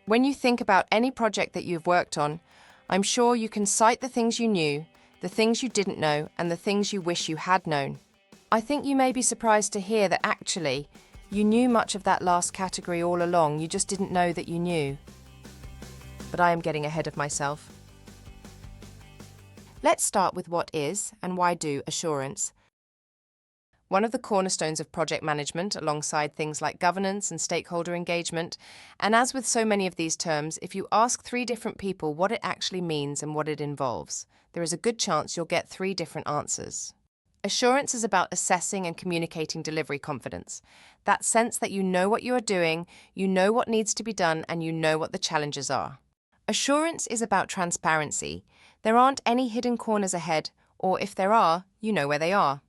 When you think about any project that you've worked on, I'm sure you can cite the things you knew, the things you didn't know, and the things you wish you had known. I think you may be surprised to hear that actually, you knew much of that last category all along, you just didn't know that you knew. But I am getting ahead of myself. Let's start with what is, and why do, assurance. One of the cornerstones of project management, alongside things like governance and stakeholder engagement. And as with so many of these terms, if you ask 3 different people what it actually means and what it involves, there is a good chance you'll get 3 different answers. Assurance is about assessing and communicating delivery confidence. That sense that you know what you are doing, you know what needs to be done, and you know what the challenges are. Assurance is about transparency. There aren't any hidden corners ahead, or if there are, you know where they are.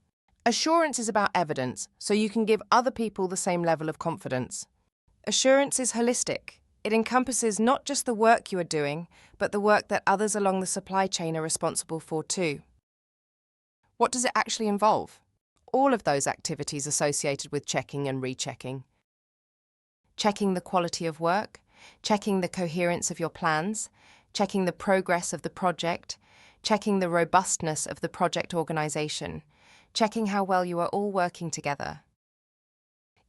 Assurance is about evidence, so you can give other people the same level of confidence. Assurance is holistic. It encompasses not just the work you are doing, but the work that others along the supply chain are responsible for too. What does it actually involve? All of those activities associated with checking and rechecking. Checking the quality of work, checking the coherence of your plans, checking the progress of the project, checking the robustness of the project organization, checking how well you are all working together.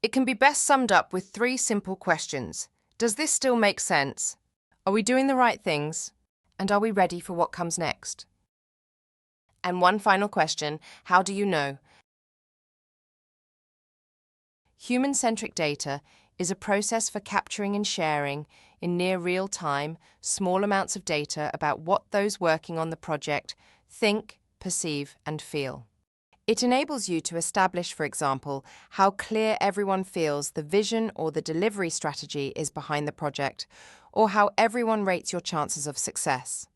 It can be best summed up with 3 simple questions. Does this still make sense? Are we doing the right things? And are we ready for what comes next? And one final question, how do you know? Human-centric data is a process for capturing and sharing, in near real time, small amounts of data about what those working on the project think, perceive, and feel. It enables you to establish, for example, how clear everyone feels the vision or the delivery strategy is behind the project, or how everyone rates your chances of success.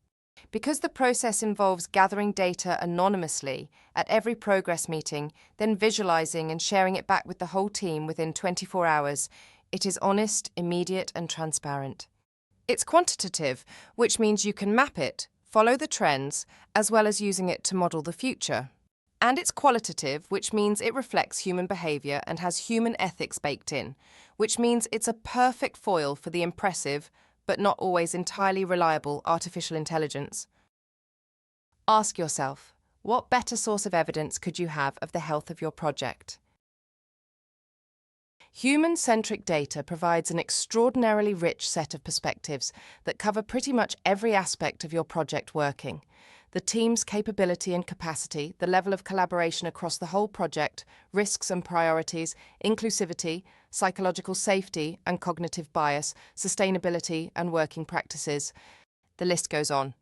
Because the process involves gathering data anonymously at every progress meeting, then visualizing and sharing it back with the whole team within 24 hours, it is honest, immediate, and transparent. It's quantitative, which means you can map it, follow the trends, as well as using it to model the future. And it's qualitative, which means it reflects human behavior and has human ethics baked in, which means it's a perfect foil for the impressive, but not always entirely reliable artificial intelligence. Ask yourself, what better source of evidence could you have of the health of your project? Human-centric data provides an extraordinarily rich set of perspectives that cover pretty much every aspect of your project working. The team's capability and capacity, the level of collaboration across the whole project, risks and priorities, inclusivity, psychological safety and cognitive bias, sustainability and working practices. The list goes on.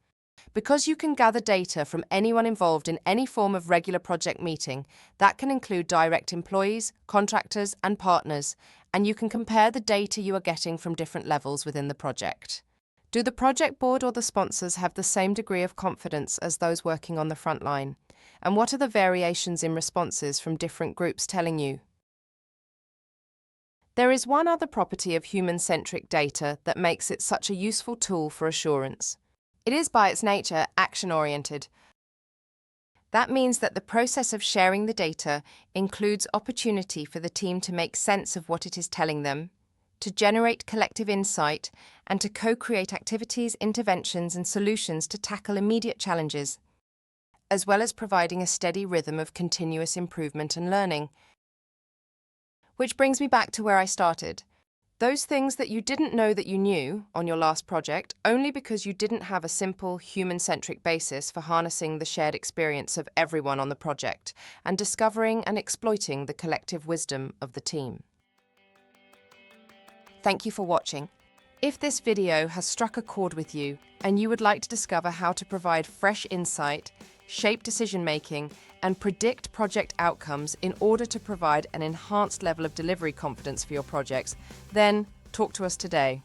Because you can gather data from anyone involved in any form of regular project meeting, that can include direct employees, contractors, and partners, and you can compare the data you are getting from different levels within the project. Do the project board or the sponsors have the same degree of confidence as those working on the front line? And what are the variations in responses from different groups telling you? There is one other property of human-centric data that makes it such a useful tool for assurance. It is by its nature action-oriented. That means that the process of sharing the data includes opportunity for the team to make sense of what it is telling them, to generate collective insight, and to co-create activities, interventions, and solutions to tackle immediate challenges, as well as providing a steady rhythm of continuous improvement and learning. Which brings me back to where I started. Those things that you didn't know that you knew on your last project only because you didn't have a simple human-centric basis for harnessing the shared experience of everyone on the project and discovering and exploiting the collective wisdom of the team. Thank you for watching. If this video has struck a chord with you and you would like to discover how to provide fresh insight, shape decision-making, and predict project outcomes in order to provide an enhanced level of delivery confidence for your projects, then talk to us today.